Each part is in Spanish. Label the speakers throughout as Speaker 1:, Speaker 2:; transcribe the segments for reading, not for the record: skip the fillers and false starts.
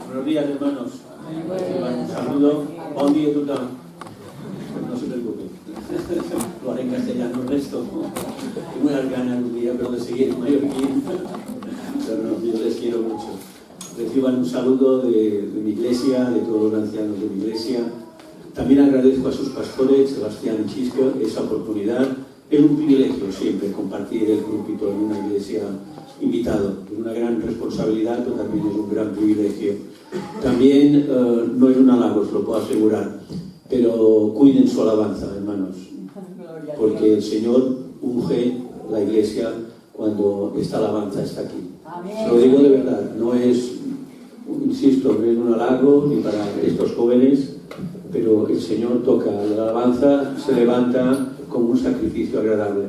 Speaker 1: Buenos días, hermanos. Un saludo. Bon dia a tothom. No se preocupen. Lo haré en castellano el resto. Tengo unas ganas un día, pero de seguir en mallorquín. Pero no, yo les quiero mucho. Reciban un saludo de mi iglesia, de todos los ancianos de mi iglesia. También agradezco a sus pastores, Sebastián y Chisca, esa oportunidad. Es un privilegio siempre compartir el púlpito en una iglesia invitado. Es una gran responsabilidad, pero también es un gran privilegio. También no es un halago, os lo puedo asegurar, pero cuiden su alabanza, hermanos, porque el Señor unge la iglesia cuando esta alabanza está aquí. Se lo digo de verdad, no es, insisto, no es un halago ni para estos jóvenes, pero el Señor toca, la alabanza se levanta como un sacrificio agradable.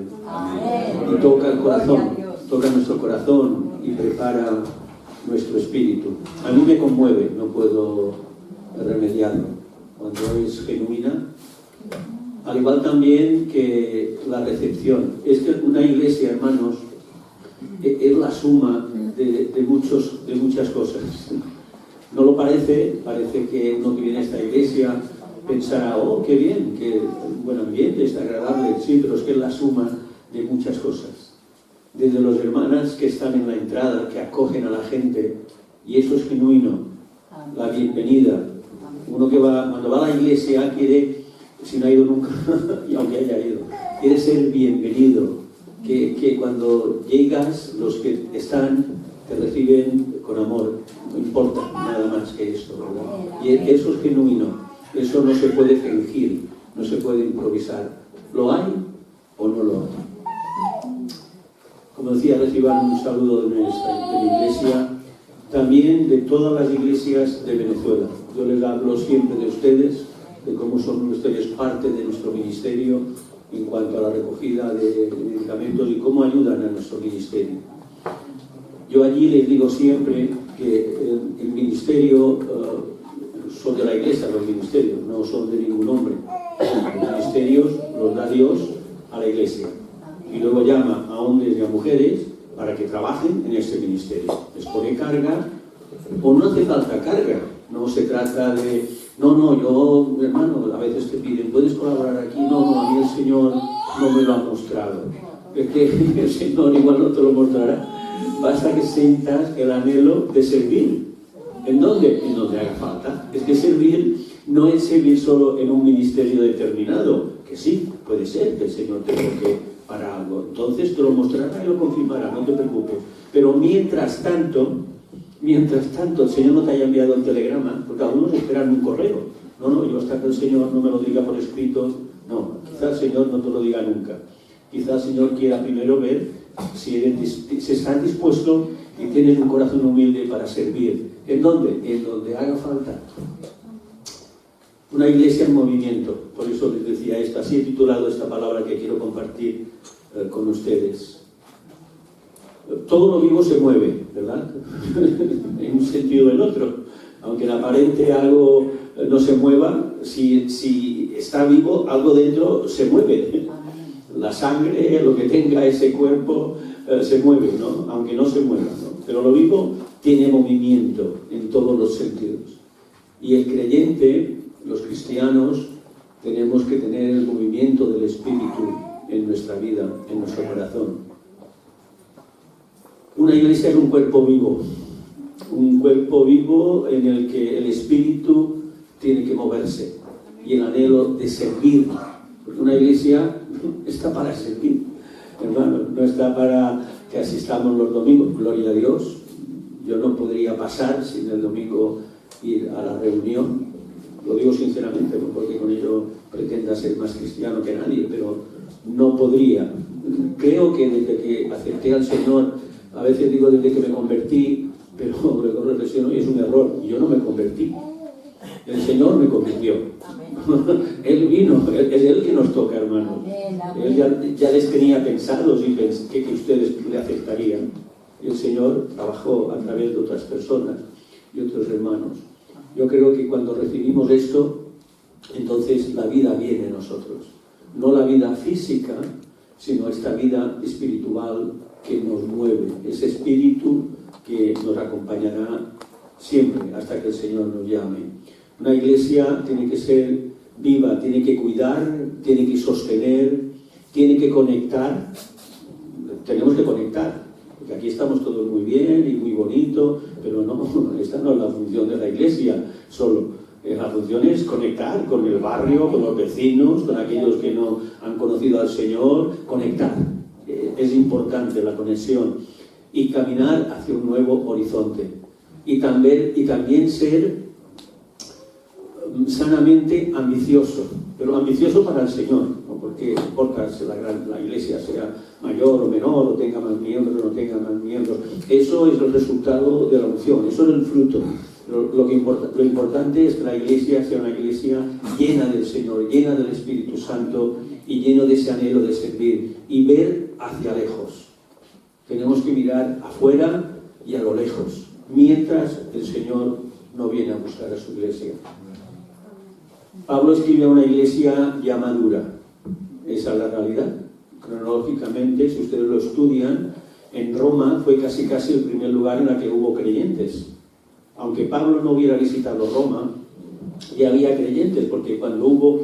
Speaker 1: Y toca el corazón, toca nuestro corazón y prepara nuestro espíritu. A mí me conmueve, no puedo remediarlo, cuando es genuina. Al igual también que la recepción. Es que una iglesia, hermanos, es la suma de muchas cosas. No lo parece, parece que uno que viene a esta iglesia pensará, oh, qué bien, qué buen ambiente, está agradable, sí, pero es que es la suma de muchas cosas. Desde los hermanas que están en la entrada, que acogen a la gente, y eso es genuino, la bienvenida. Uno que va, cuando va a la iglesia quiere, si no ha ido nunca, y aunque haya ido, quiere ser bienvenido, que cuando llegas, los que están te reciben con amor, no importa nada más que esto, ¿verdad? Y eso es genuino, eso no se puede fingir, no se puede improvisar. ¿Lo hay o no lo hay? Como decía, reciban un saludo de mi iglesia, también de todas las iglesias de Venezuela. Yo les hablo siempre de ustedes, de cómo son ustedes parte de nuestro ministerio en cuanto a la recogida de medicamentos y cómo ayudan a nuestro ministerio. Yo allí les digo siempre que el ministerio son de la iglesia, los ministerios, no son de ningún hombre. Los ministerios los da Dios a la iglesia. Y luego llama a hombres y a mujeres para que trabajen en ese ministerio. Les pone carga, o no hace falta carga. No se trata de, yo, hermano, a veces te piden, ¿puedes colaborar aquí? No, a mí el Señor no me lo ha mostrado. Es que el Señor igual no te lo mostrará. Basta que sientas el anhelo de servir. ¿En dónde? En donde haga falta. Es que servir no es servir solo en un ministerio determinado, que sí, puede ser que el Señor te toque para algo. Entonces te lo mostrará y lo confirmará, no te preocupes. Pero mientras tanto, el Señor no te haya enviado un telegrama, porque algunos esperan un correo. No, yo hasta que el Señor no me lo diga por escrito, no. Quizás el Señor no te lo diga nunca. Quizás el Señor quiera primero ver si estás dispuesto y tienes un corazón humilde para servir. ¿En dónde? En donde haga falta. Una iglesia en movimiento. Por eso les decía esto. Así he titulado esta palabra que quiero compartir con ustedes. Todo lo vivo se mueve, ¿verdad? En un sentido o en otro. Aunque en aparente algo no se mueva, si está vivo, algo dentro se mueve. La sangre, lo que tenga ese cuerpo, se mueve, ¿no? Aunque no se mueva, ¿no? Pero lo vivo tiene movimiento en todos los sentidos. Y el creyente, los cristianos, tenemos que tener el movimiento del Espíritu en nuestra vida, en nuestro corazón. Una iglesia es un cuerpo vivo en el que el Espíritu tiene que moverse y el anhelo de servir. Porque una iglesia está para servir, hermano, no está para que asistamos los domingos, gloria a Dios. Yo no podría pasar sin el domingo ir a la reunión, lo digo sinceramente, no porque con ello pretenda ser más cristiano que nadie, pero no podría. Creo que desde que acepté al Señor, a veces digo desde que me convertí, pero luego reflexiono y es un error, yo no me convertí, el Señor me convirtió. Él vino, es Él que nos toca, hermanos. Él ya les tenía pensados y que ustedes le aceptarían. Y el Señor trabajó a través de otras personas y otros hermanos. Yo creo que cuando recibimos esto, entonces la vida viene a nosotros. No la vida física, sino esta vida espiritual que nos mueve. Ese espíritu que nos acompañará siempre, hasta que el Señor nos llame. Una iglesia tiene que ser viva, tiene que cuidar, tiene que sostener, tiene que conectar. Tenemos que conectar, porque aquí estamos todos muy bien y muy bonito, pero no, esta no es la función de la iglesia solo. La función es conectar con el barrio, con los vecinos, con aquellos que no han conocido al Señor, conectar. Es importante la conexión y caminar hacia un nuevo horizonte. Y también ser sanamente ambicioso, pero ambicioso para el Señor, ¿no? Porque no importa si la iglesia sea mayor o menor, o tenga más miembros o no tenga más miembros. Eso es el resultado de la unción, eso es el fruto. Lo importante es que la iglesia sea una iglesia llena del Señor, llena del Espíritu Santo y lleno de ese anhelo de servir y ver hacia lejos. Tenemos que mirar afuera y a lo lejos, mientras el Señor no viene a buscar a su iglesia. Pablo escribe a una iglesia ya madura. Esa es la realidad. Cronológicamente, si ustedes lo estudian, en Roma fue casi el primer lugar en el que hubo creyentes. Aunque Pablo no hubiera visitado Roma, ya había creyentes, porque cuando hubo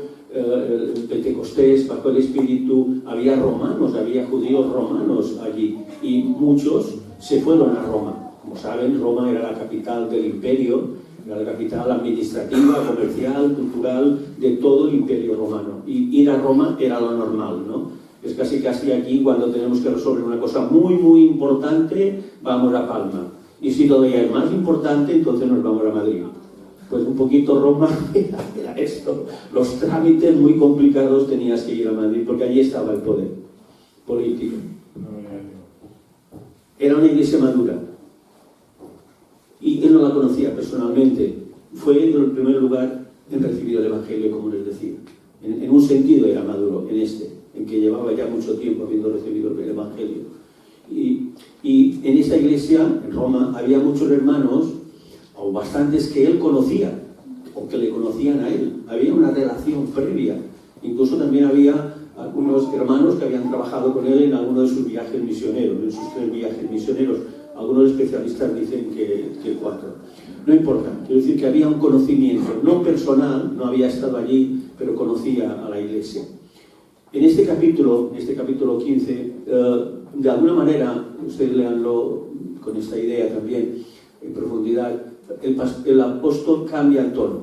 Speaker 1: Pentecostés, bajo el Espíritu, había romanos, había judíos romanos allí, y muchos se fueron a Roma. Como saben, Roma era la capital del imperio, era la capital administrativa, comercial, cultural, de todo el imperio romano. Y ir a Roma era lo normal, ¿no? Es casi aquí cuando tenemos que resolver una cosa muy, muy importante, vamos a Palma. Y si todavía es más importante, entonces nos vamos a Madrid. Pues un poquito Roma era esto. Los trámites muy complicados tenías que ir a Madrid, porque allí estaba el poder político. Era una iglesia madura. Y él no la conocía personalmente. Fue en el primer lugar en recibir el Evangelio, como les decía. En un sentido era maduro, en que llevaba ya mucho tiempo habiendo recibido el Evangelio. Y en esta iglesia, en Roma, había muchos hermanos, o bastantes que él conocía, o que le conocían a él. Había una relación previa. Incluso también había algunos hermanos que habían trabajado con él en alguno de sus viajes misioneros, en sus 3 viajes misioneros. Algunos especialistas dicen que 4. No importa, quiero decir que había un conocimiento, no personal, no había estado allí, pero conocía a la iglesia. En este capítulo 15, de alguna manera, ustedes leanlo con esta idea también, en profundidad, el apóstol cambia el tono.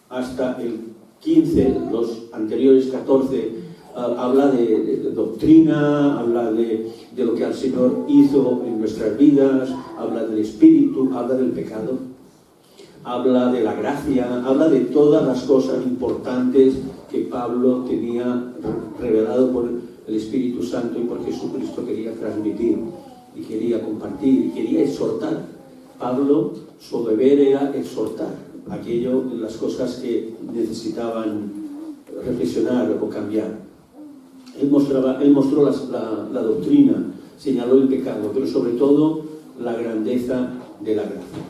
Speaker 1: Hasta el 15, los anteriores 14, habla de doctrina, habla de lo que el Señor hizo en nuestras vidas, habla del Espíritu, habla del pecado, habla de la gracia, habla de todas las cosas importantes que Pablo tenía revelado por el Espíritu Santo y por Jesucristo quería transmitir y quería compartir y quería exhortar. Pablo, su deber era exhortar las cosas que necesitaban reflexionar o cambiar. Él mostró la doctrina, señaló el pecado, pero sobre todo la grandeza de la gracia.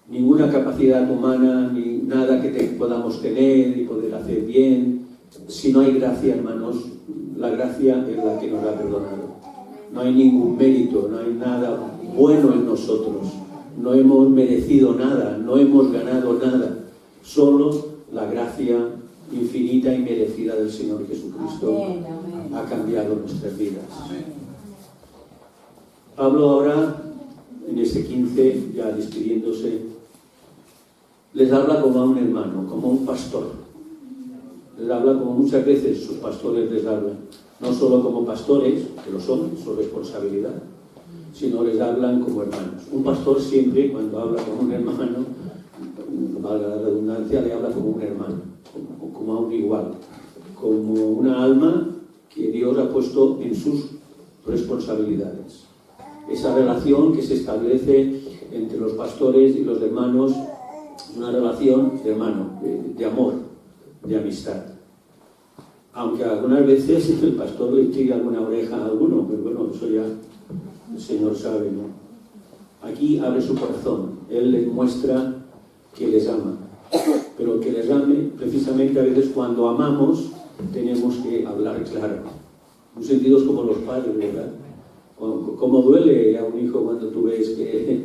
Speaker 1: Ninguna capacidad humana, ni nada que podamos tener y poder hacer bien. Si no hay gracia, hermanos, la gracia es la que nos ha perdonado. No hay ningún mérito, no hay nada bueno en nosotros. No hemos merecido nada, no hemos ganado nada. Solo la gracia infinita y merecida del Señor Jesucristo ha cambiado nuestras vidas. Pablo ahora, en ese 15, ya despidiéndose, les habla como a un hermano, como a un pastor. Les habla como muchas veces sus pastores les hablan. No solo como pastores, que lo son, su responsabilidad, sino les hablan como hermanos. Un pastor siempre, cuando habla como un hermano, valga la redundancia, le habla como un hermano, como a un igual, como una alma que Dios ha puesto en sus responsabilidades. Esa relación que se establece entre los pastores y los hermanos es una relación de hermano, de amor, de amistad. Aunque algunas veces el pastor le tira alguna oreja a alguno, pero bueno, eso ya el Señor sabe, ¿no? Aquí abre su corazón, Él les muestra que les ama, pero que les ame, precisamente a veces cuando amamos tenemos que hablar claro. En un sentido es como los padres, ¿verdad? Como duele a un hijo cuando tú ves que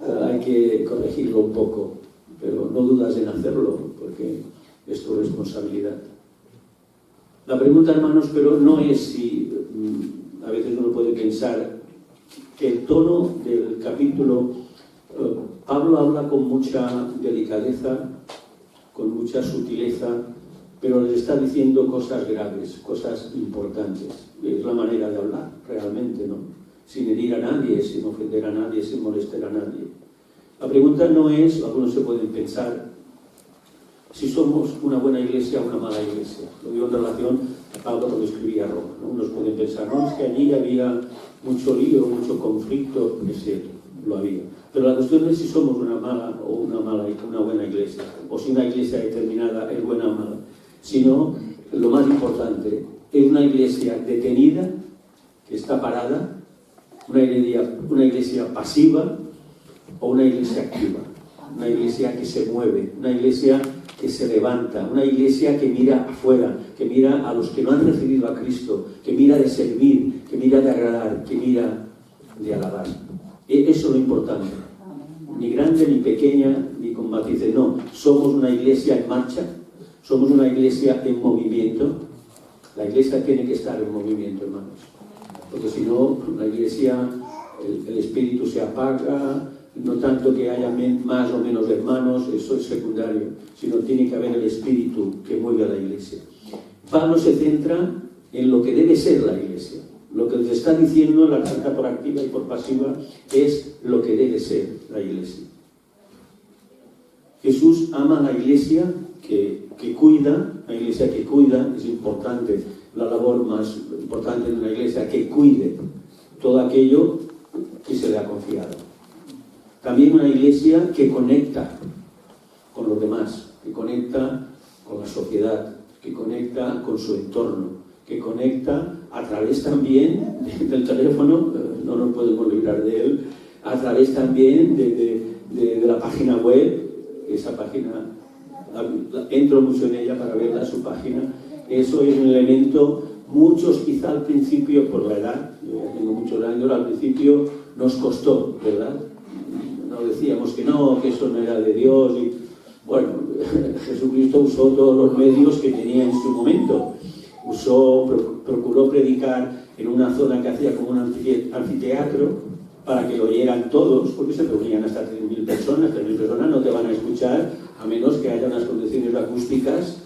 Speaker 1: hay que corregirlo un poco, pero no dudas en hacerlo, porque es tu responsabilidad. La pregunta, hermanos, pero no es si, a veces uno puede pensar que el tono del capítulo, Pablo habla con mucha delicadeza, con mucha sutileza, pero les está diciendo cosas graves, cosas importantes. Es la manera de hablar, realmente, ¿no? Sin herir a nadie, sin ofender a nadie, sin molestar a nadie. La pregunta no es, algunos se pueden pensar, si somos una buena iglesia o una mala iglesia. Lo digo en relación a Pablo cuando escribía Roma, ¿no? Unos pueden pensar, no, es que allí había mucho lío, mucho conflicto, es cierto, lo había. Pero la cuestión es si somos una mala o una buena iglesia, o si una iglesia determinada es buena o mala. Sino, lo más importante, es una iglesia detenida, que está parada, una iglesia pasiva o una iglesia activa, una iglesia que se mueve, una iglesia que se levanta, una iglesia que mira afuera, que mira a los que no han recibido a Cristo, que mira de servir, que mira de agradar, que mira de alabar. Eso es lo importante. Ni grande, ni pequeña, ni con matices. No, somos una iglesia en marcha, somos una iglesia en movimiento. La iglesia tiene que estar en movimiento, hermanos. Porque si no, la iglesia, el espíritu se apaga. No tanto que haya más o menos hermanos, eso es secundario, sino tiene que haber el espíritu que mueve a la iglesia. Pablo se centra en lo que debe ser la iglesia. Lo que les está diciendo en la carta por activa y por pasiva es lo que debe ser la iglesia. Jesús ama a la iglesia que cuida, la iglesia que cuida, es importante, la labor más importante de una iglesia, que cuide todo aquello que se le ha confiado. También una iglesia que conecta con los demás, que conecta con la sociedad, que conecta con su entorno, que conecta a través también del teléfono, no nos podemos librar de él, a través también de la página web. Esa página, entro mucho en ella para verla, su página. Eso es un elemento, muchos quizá al principio, por la edad, yo ya tengo muchos años, al principio nos costó, ¿verdad? Decíamos que no, que eso no era de Dios. Y bueno, Jesucristo usó todos los medios que tenía en su momento. Procuró predicar en una zona que hacía como un anfiteatro para que lo oyeran todos, porque se reunían hasta 3.000 personas. 3.000 personas no te van a escuchar a menos que haya unas condiciones acústicas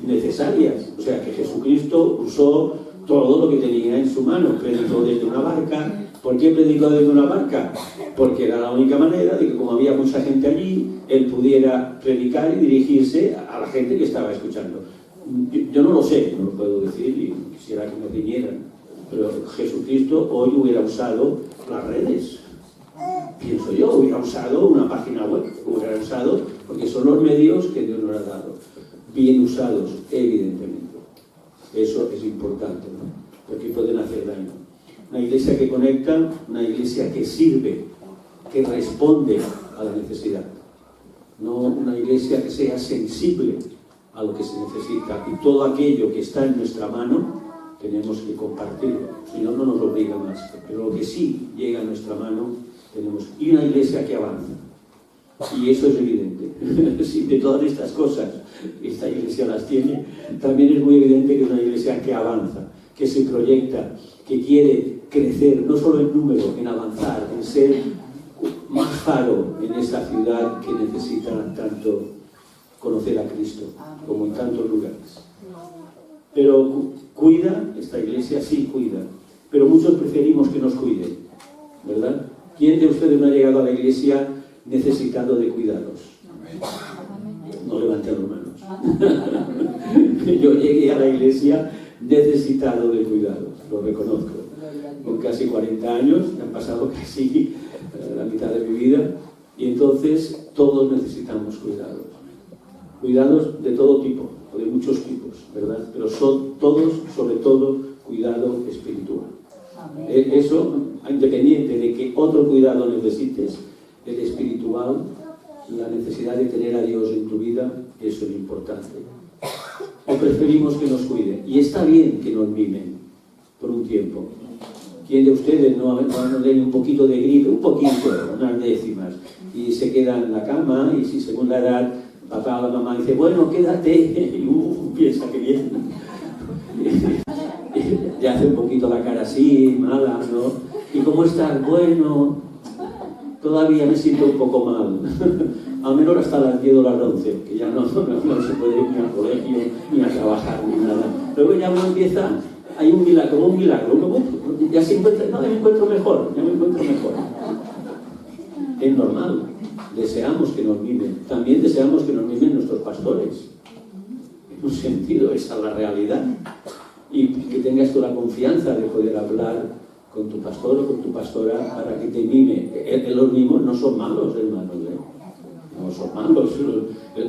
Speaker 1: necesarias. O sea que Jesucristo usó todo lo que tenía en su mano. Predicó desde una barca. ¿Por qué predicó desde una barca? Porque era la única manera de que, como había mucha gente allí, él pudiera predicar y dirigirse a la gente que estaba escuchando. Yo no lo sé, no lo puedo decir y quisiera que me riñeran, pero Jesucristo hoy hubiera usado las redes. Pienso yo, hubiera usado una página web, hubiera usado, porque son los medios que Dios nos ha dado. Bien usados, evidentemente. Eso es importante, ¿no? Porque pueden hacer daño. Una iglesia que conecta, una iglesia que sirve, que responde a la necesidad. No una iglesia que sea sensible a lo que se necesita. Y todo aquello que está en nuestra mano, tenemos que compartirlo. Si no, no nos obliga más. Pero lo que sí llega a nuestra mano, tenemos. Y una iglesia que avanza. Y eso es evidente. Si de todas estas cosas esta iglesia las tiene, también es muy evidente que es una iglesia que avanza, que se proyecta, que quiere crecer, no solo en número, en avanzar, en ser más faro en esta ciudad que necesita tanto conocer a Cristo, como en tantos lugares. Pero cuida, esta iglesia sí cuida, pero muchos preferimos que nos cuiden, ¿verdad? ¿Quién de ustedes no ha llegado a la iglesia necesitado de cuidados? No levanten las manos. Yo llegué a la iglesia necesitado de cuidados, lo reconozco. Con casi 40 años, me han pasado casi la mitad de mi vida, y entonces todos necesitamos cuidados. Cuidados de todo tipo, o de muchos tipos, ¿verdad? Pero son todos, sobre todo, cuidado espiritual. Eso, independiente de que otro cuidado necesites, el espiritual, la necesidad de tener a Dios en tu vida, eso es importante. O preferimos que nos cuiden. Y está bien que nos mimen por un tiempo. ¿Quién de ustedes no tiene un poquito de gripe? Un poquito, unas décimas. Y se queda en la cama, y si según la edad, papá o la mamá dice, bueno, quédate, y piensa que bien. Y hace un poquito la cara así, mala, ¿no? ¿Y cómo estás? Bueno, todavía me siento un poco mal. Al menos hasta las 10 o las 11, que ya no se puede ir ni al colegio, ni a trabajar, ni nada. Luego ya uno empieza, hay un milagro, como un milagro. Uno ya se encuentra, no, me encuentro mejor. Es normal. Deseamos que nos mimen. También deseamos que nos mimen nuestros pastores. En un sentido, esa es la realidad. Y que tengas tú la confianza de poder hablar con tu pastor o con tu pastora para que te mime. Los mimos no son malos, hermanos, no son malos.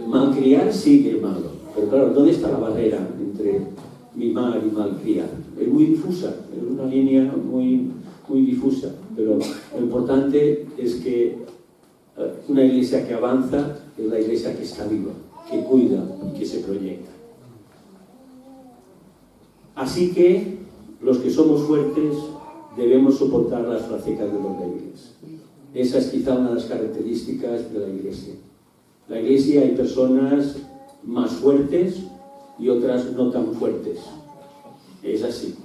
Speaker 1: Malcriar sí que es malo. Pero claro, ¿dónde está la barrera entre mimar y malcriar? Es muy difusa, es una línea muy difusa. Pero lo importante es que una iglesia que avanza es la iglesia que está viva, que cuida y que se proyecta. Así que los que somos fuertes debemos soportar las flaquezas de los débiles. Esa es quizá una de las características de la iglesia. En la iglesia hay personas más fuertes y otras no tan fuertes. Es así,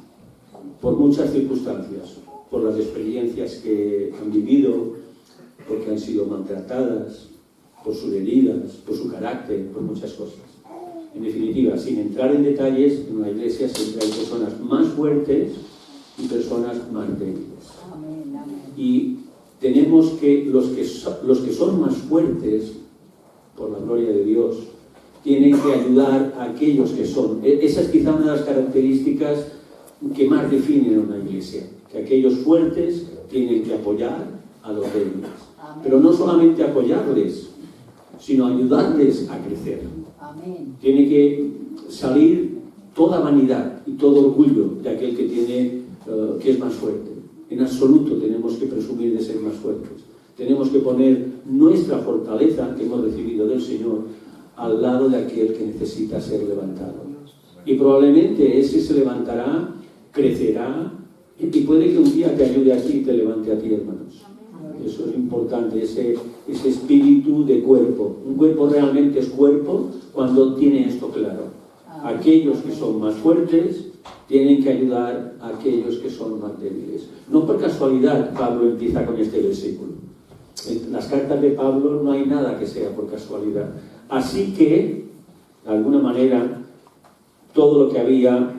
Speaker 1: por muchas circunstancias, por las experiencias que han vivido, porque han sido maltratadas, por sus heridas, por su carácter, por muchas cosas. En definitiva, sin entrar en detalles, en una iglesia siempre hay personas más fuertes y personas más débiles. Y tenemos que, los que son más fuertes, por la gloria de Dios, tienen que ayudar a aquellos que son. Esa es quizá una de las características que más definen una iglesia, que aquellos fuertes tienen que apoyar a los débiles. Pero no solamente apoyarles, sino ayudarles a crecer. Tiene que salir toda vanidad y todo orgullo de aquel que es más fuerte. En absoluto tenemos que presumir de ser más fuertes. Tenemos que poner nuestra fortaleza que hemos recibido del Señor al lado de aquel que necesita ser levantado. Y probablemente ese se levantará, crecerá, y puede que un día te ayude a ti y te levante a ti, hermanos. Eso es importante, ese espíritu de cuerpo. Un cuerpo realmente es cuerpo cuando tiene esto claro. Aquellos que son más fuertes tienen que ayudar a aquellos que son más débiles. No por casualidad Pablo empieza con este versículo. En las cartas de Pablo no hay nada que sea por casualidad. Así que, de alguna manera, todo lo que había,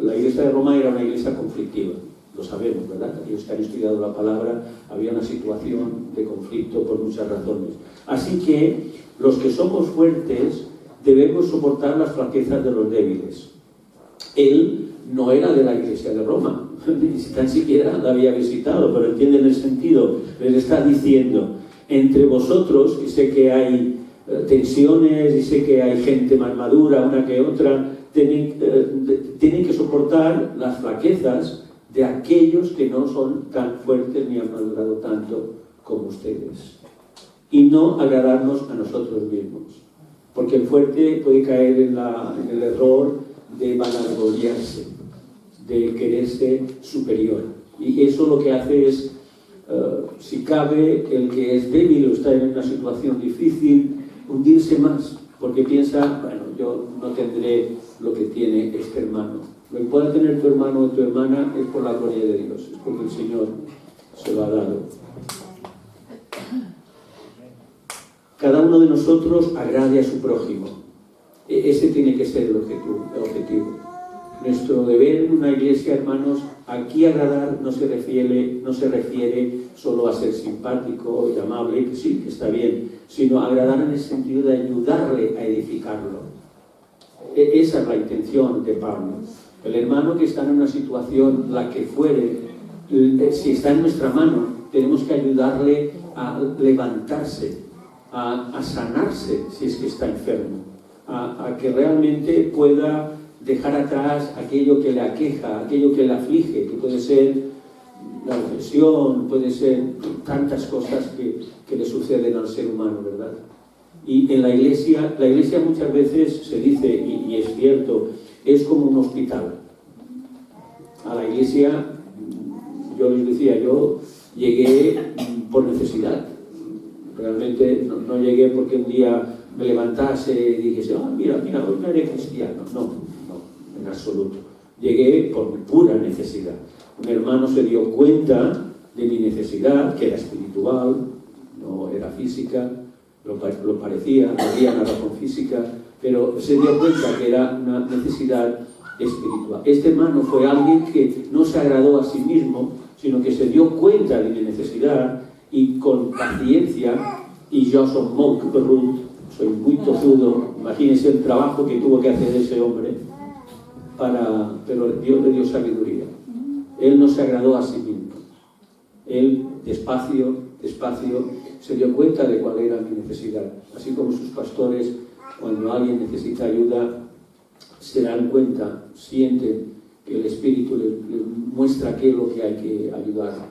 Speaker 1: la iglesia de Roma era una iglesia conflictiva. Lo sabemos, ¿verdad? Aquellos que han estudiado la palabra, había una situación de conflicto por muchas razones. Así que los que somos fuertes debemos soportar las flaquezas de los débiles. Él no era de la iglesia de Roma, ni tan siquiera la había visitado, pero entienden el sentido. Les está diciendo, entre vosotros, y sé que hay tensiones, y sé que hay gente más madura, una que otra, tienen que soportar las flaquezas de aquellos que no son tan fuertes ni han madurado tanto como ustedes. Y no agradarnos a nosotros mismos. Porque el fuerte puede caer en el error de vanagloriarse, de quererse superior. Y eso lo que hace es, si cabe, el que es débil o está en una situación difícil, hundirse más. Porque piensa, bueno, yo no tendré lo que tiene este hermano. Lo que pueda tener tu hermano o tu hermana es por la gloria de Dios, es porque el Señor se lo ha dado. Cada uno de nosotros agrade a su prójimo. Ese tiene que ser el objetivo. Nuestro deber en una iglesia, hermanos, aquí agradar no se refiere solo a ser simpático y amable, que sí, que está bien, sino agradar en el sentido de ayudarle a edificarlo. Esa es la intención de Pablo. El hermano que está en una situación, la que fuere, si está en nuestra mano, tenemos que ayudarle a levantarse, a sanarse si es que está enfermo, a que realmente pueda dejar atrás aquello que le aqueja, aquello que le aflige, que puede ser la depresión, puede ser tantas cosas que le suceden al ser humano, ¿verdad? Y en la iglesia muchas veces se dice, y es cierto, es como un hospital. A la iglesia yo les decía, yo llegué por necesidad. Realmente no llegué porque un día me levantase y dijese, mira, hoy no eres cristiano. No, en absoluto. Llegué por pura necesidad. Un hermano se dio cuenta de mi necesidad, que era espiritual, no era física, lo parecía, no había nada con física, pero se dio cuenta que era una necesidad espiritual. Este hermano fue alguien que no se agradó a sí mismo, sino que se dio cuenta de mi necesidad y con paciencia, y yo soy muy brut, soy muy tozudo, imagínense el trabajo que tuvo que hacer ese hombre, pero Dios le dio sabiduría. Él no se agradó a sí mismo. Él, despacio, se dio cuenta de cuál era mi necesidad. Así como sus pastores, cuando alguien necesita ayuda, se dan cuenta, sienten que el Espíritu les muestra qué es lo que hay que ayudar.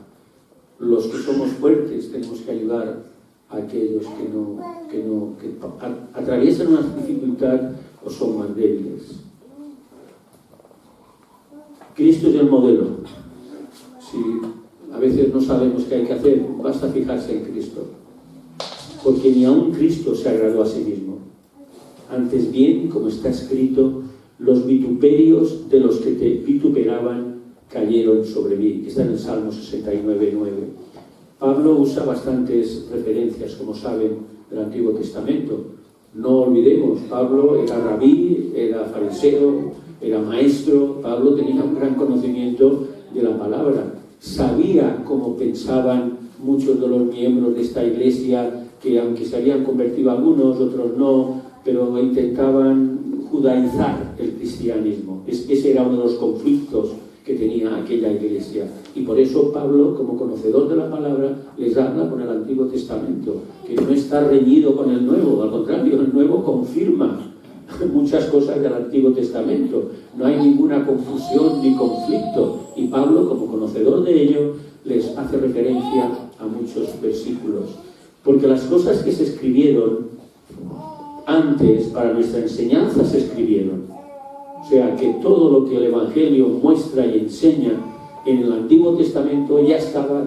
Speaker 1: Los que somos fuertes tenemos que ayudar a aquellos que atraviesan una dificultad o son más débiles. Cristo es el modelo. Si a veces no sabemos qué hay que hacer, basta fijarse en Cristo. Porque ni aun Cristo se agradó a sí mismo. Antes bien, como está escrito, los vituperios de los que te vituperaban cayeron sobre mí. Está en el Salmo 69:9. Pablo usa bastantes referencias, como saben, del Antiguo Testamento. No olvidemos, Pablo era rabí, era fariseo, era maestro. Pablo tenía un gran conocimiento de la palabra. Sabía cómo pensaban muchos de los miembros de esta iglesia, que aunque se habían convertido algunos, otros no, pero intentaban judaizar el cristianismo. Ese era uno de los conflictos que tenía aquella iglesia. Y por eso Pablo, como conocedor de la palabra, les habla con el Antiguo Testamento, que no está reñido con el Nuevo, al contrario, el Nuevo confirma muchas cosas del Antiguo Testamento. No hay ninguna confusión ni conflicto. Y Pablo, como conocedor de ello, les hace referencia a muchos versículos. Porque las cosas que se escribieron antes para nuestra enseñanza se escribieron. O sea, que todo lo que el Evangelio muestra y enseña en el Antiguo Testamento ya estaba,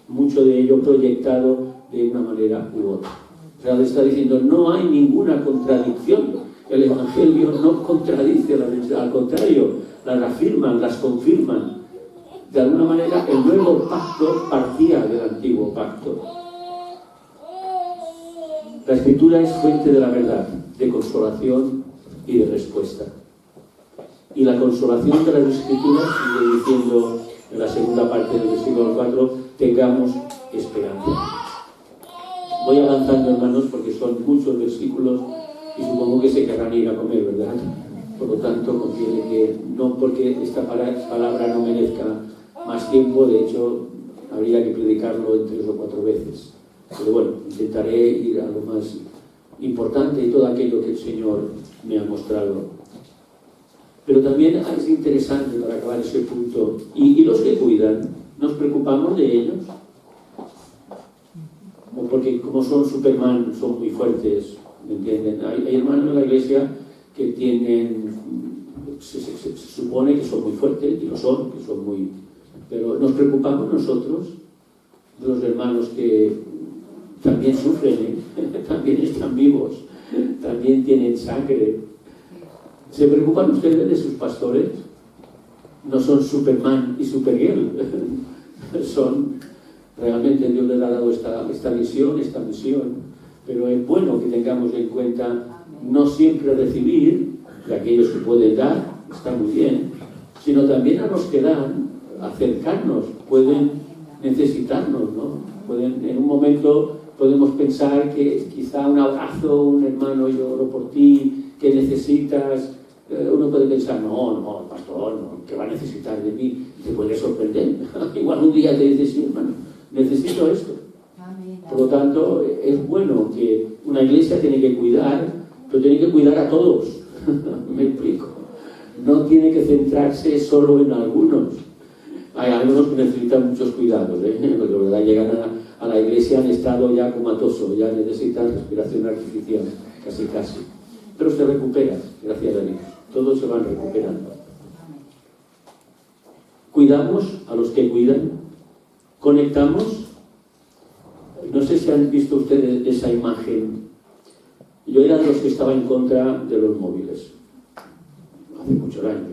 Speaker 1: mucho de ello, proyectado de una manera u otra. O sea, le está diciendo, no hay ninguna contradicción. El Evangelio no contradice la mensaje, al contrario, las afirman, las confirman. De alguna manera, el nuevo pacto partía del antiguo pacto. La Escritura es fuente de la verdad, de consolación y de respuesta. Y la consolación de las Escrituras, sigue diciendo en la segunda parte del versículo 4, tengamos esperanza. Voy avanzando, hermanos, porque son muchos versículos y supongo que se querrán ir a comer, ¿verdad? Por lo tanto, conviene que, no porque esta palabra no merezca más tiempo, de hecho, habría que predicarlo en 3 o 4 veces. Pero bueno, intentaré ir a lo más importante y todo aquello que el Señor me ha mostrado. Pero también es interesante, para acabar ese punto, y los que cuidan, ¿nos preocupamos de ellos? Porque como son Superman, son muy fuertes, ¿me entienden? Hay hermanos en la iglesia que tienen, se supone que son muy fuertes, y lo son, que son muy... Pero ¿nos preocupamos nosotros de los hermanos que también sufren, también están vivos, también tienen sangre? ¿Se preocupan ustedes de sus pastores? No son Superman y Supergirl, son... Realmente Dios les ha dado esta visión, esta misión, pero es bueno que tengamos en cuenta no siempre recibir de aquellos que pueden dar, está muy bien, sino también a los que dan, acercarnos, pueden necesitarnos, ¿no? En un momento podemos pensar que quizá un abrazo, un hermano, yo oro por ti, que necesitas, uno puede pensar, no, pastor, no, ¿qué va a necesitar de mí? Te puede sorprender. Igual un día te dice, sí, hermano, necesito esto. Por lo tanto, es bueno que una iglesia tiene que cuidar, pero tiene que cuidar a todos. Me explico. No tiene que centrarse solo en algunos. Hay algunos que necesitan muchos cuidados, porque de verdad llegan a la iglesia en estado ya comatoso, ya necesitan respiración artificial, casi. Pero se recuperan, gracias a Dios. Todos se van recuperando. Cuidamos a los que cuidan.
Speaker 2: conectamos. No sé si han visto ustedes esa imagen. Yo era de los que estaba en contra de los móviles. Hace muchos años,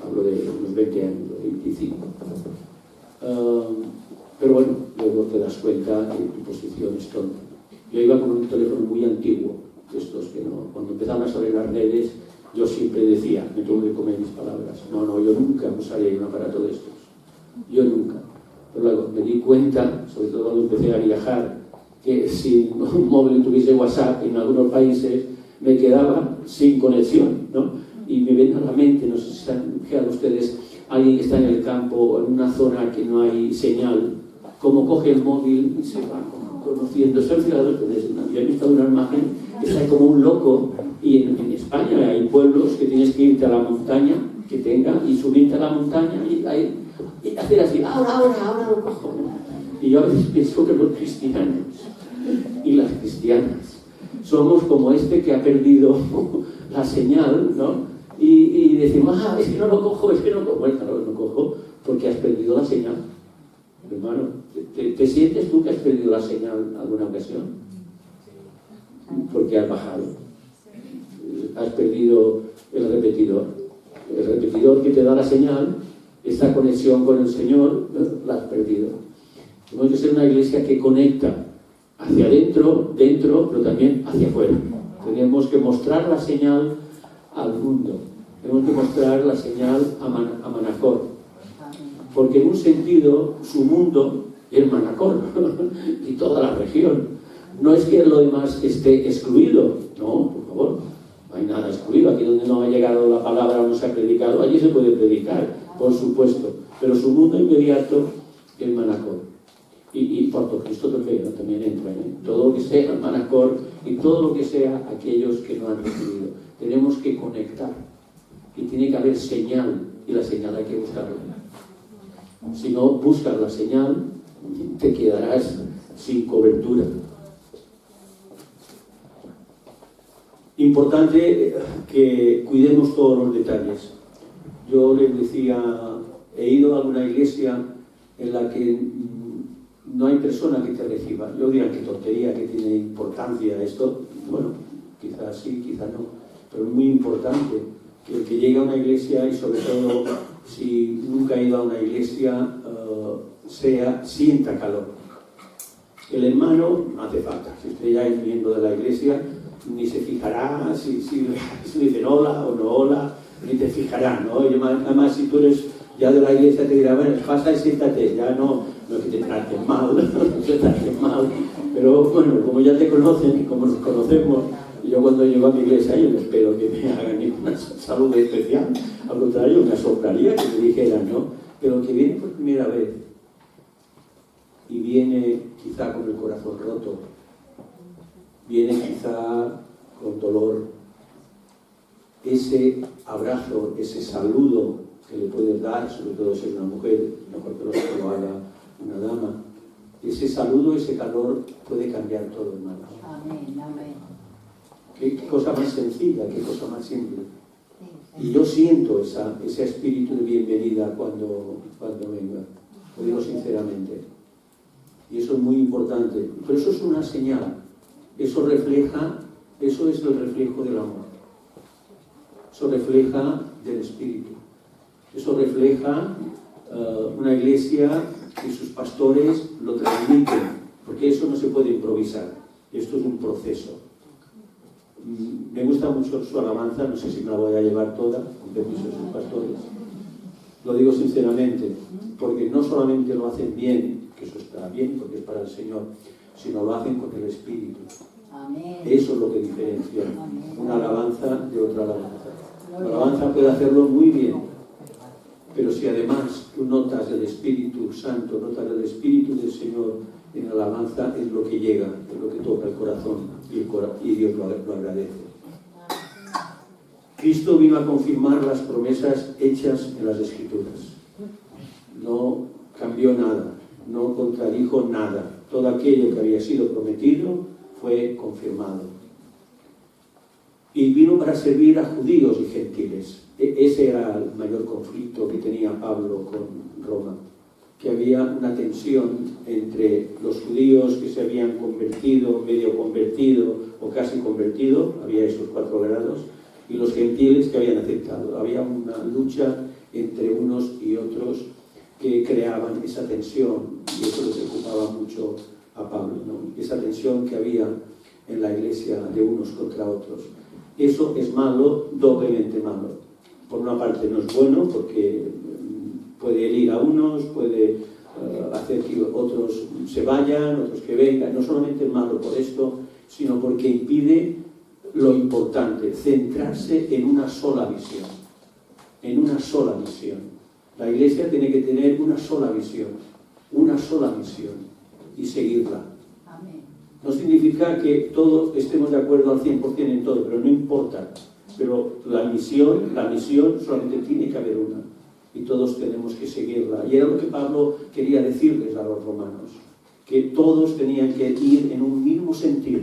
Speaker 2: hablo de unos 20 años, 25. Pero bueno, luego te das cuenta que tu posición es tonta. Yo iba con un teléfono muy antiguo, de estos que no, cuando empezaban a salir las redes, yo siempre decía, me tuve que comer mis palabras, no, yo nunca usaría un aparato de estos, yo nunca. Pero luego me di cuenta, sobre todo cuando empecé a viajar, que si un móvil tuviese WhatsApp en algunos países, me quedaba sin conexión, ¿no? Y me viene a la mente, no sé si se han fijado ustedes, alguien que está en el campo o en una zona que no hay señal, como coge el móvil y se va conociendo. ¿Se han fijado ustedes? Yo he visto una imagen que está como un loco, y en España hay pueblos que tienes que irte a la montaña, que tenga, y subirte a la montaña y hacer así, ahora lo cojo. Y yo a veces pienso que los cristianos y las cristianas somos como este que ha perdido la señal, ¿no? Y decimos, es que no lo cojo, Bueno, claro, no cojo porque has perdido la señal. Hermano, ¿te sientes tú que has perdido la señal alguna ocasión? Porque has bajado. Has perdido el repetidor. El repetidor que te da la señal, esta conexión con el Señor, la has perdido. Tenemos que ser una iglesia que conecta hacia adentro, dentro, pero también hacia afuera. Tenemos que mostrar la señal al mundo. Tenemos que mostrar la señal a Manacor. Porque en un sentido, su mundo es Manacor y toda la región. No es que lo demás esté excluido. No, por favor, no hay nada excluido. Aquí donde no ha llegado la palabra o no se ha predicado, allí se puede predicar, por supuesto. Pero su mundo inmediato es Manacor. Y Puerto Cristo también entra, ¿eh? Todo lo que sea Manacor y todo lo que sea aquellos que no han recibido. Tenemos que conectar y tiene que haber señal, y la señal hay que buscarla. Si no buscas la señal, te quedarás sin cobertura. Importante que cuidemos todos los detalles. Yo les decía, he ido a alguna iglesia en la que no hay persona que te reciba. Yo diría que tontería, que tiene importancia esto. Bueno, quizás sí, quizás no, pero es muy importante que el que llegue a una iglesia, y sobre todo si nunca ha ido a una iglesia, sienta calor. El hermano no hace falta. Si usted ya es miembro de la iglesia, ni se fijará si dicen hola o no hola, ni te fijará, ¿no? Y además, si tú eres ya de la iglesia, te dirá, bueno, pasa y siéntate, ya no es que te traten mal, no te traten mal, pero bueno, como ya te conocen y como nos conocemos, yo cuando llego a mi iglesia, yo no espero que me hagan ninguna salud especial, al contrario, me asombraría que me dijeran, ¿no? Pero que viene por primera vez y viene quizá con el corazón roto, viene quizá con dolor, ese abrazo, ese saludo que le puedes dar, sobre todo si es una mujer, mejor que lo haga una dama, ese saludo, ese calor puede cambiar todo, hermano.
Speaker 3: Amén, amén.
Speaker 2: Qué cosa más sencilla, qué cosa más simple. Y yo siento ese espíritu de bienvenida cuando venga, lo digo sinceramente. Y eso es muy importante. Pero eso es una señal. Eso es el reflejo del amor. Eso refleja del espíritu. Eso refleja una iglesia que sus pastores lo transmiten, porque eso no se puede improvisar. Esto es un proceso. Me gusta mucho su alabanza, no sé si me la voy a llevar toda, con permiso de sus pastores. Lo digo sinceramente, porque no solamente lo hacen bien, que eso está bien, porque es para el Señor, sino lo hacen con el Espíritu.
Speaker 3: Amén.
Speaker 2: Eso es lo que diferencia una alabanza de otra alabanza. La alabanza puede hacerlo muy bien, pero si además tú notas el Espíritu Santo, notas el Espíritu del Señor en la alabanza, es lo que llega, es lo que toca el corazón, y Dios lo agradece. Cristo vino a confirmar las promesas hechas en las Escrituras. No cambió nada, no contradijo nada. Todo aquello que había sido prometido fue confirmado. Y vino para servir a judíos y gentiles. Ese era el mayor conflicto que tenía Pablo con Roma, que había una tensión entre los judíos que se habían convertido, medio convertido o casi convertido, había esos 4 grados, y los gentiles que habían aceptado. Había una lucha entre unos y otros que creaban esa tensión, y eso le preocupaba mucho a Pablo, ¿no? Esa tensión que había en la iglesia de unos contra otros. Eso es malo, doblemente malo. Por una parte no es bueno porque puede herir a unos, puede hacer que otros se vayan, otros que vengan. No solamente es malo por esto, sino porque impide lo importante, centrarse en una sola visión. En una sola visión. La iglesia tiene que tener una sola visión y seguirla.
Speaker 3: Amén.
Speaker 2: No significa que todos estemos de acuerdo al 100% en todo, pero no importa. Pero la misión solamente tiene que haber una. Y todos tenemos que seguirla. Y era lo que Pablo quería decirles a los romanos. Que todos tenían que ir en un mismo sentido.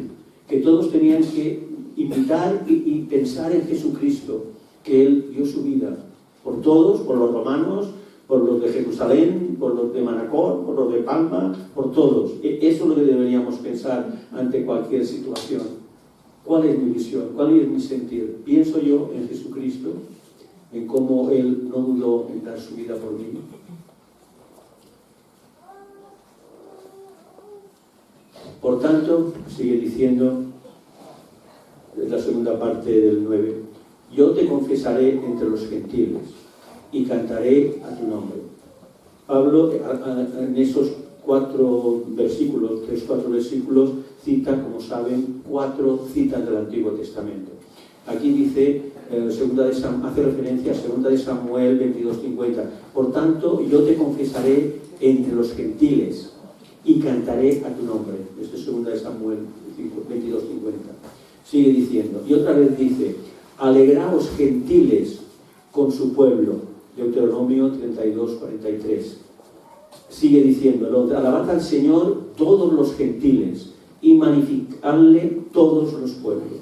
Speaker 2: Que todos tenían que imitar y pensar en Jesucristo. Que Él dio su vida. Por todos, por los romanos, por los de Jerusalén, por los de Manacor, por los de Palma, por todos. Eso es lo que deberíamos pensar ante cualquier situación. ¿Cuál es mi visión? ¿Cuál es mi sentir? ¿Pienso yo en Jesucristo? ¿En cómo Él no dudó en dar su vida por mí? Por tanto, sigue diciendo, es la segunda parte del 9, yo te confesaré entre los gentiles y cantaré a tu nombre. Pablo, en esos 4 versículos, 3-4 versículos, cita, como saben, 4 citas del Antiguo Testamento. Aquí dice, hace referencia a 2 de Samuel 22:50. Por tanto, yo te confesaré entre los gentiles y cantaré a tu nombre. Esto es 2 de Samuel 22:50. Sigue diciendo, y otra vez dice, alegraos gentiles con su pueblo. Deuteronomio 32:43. Sigue diciendo, alabad al Señor todos los gentiles y magnificadle todos los pueblos.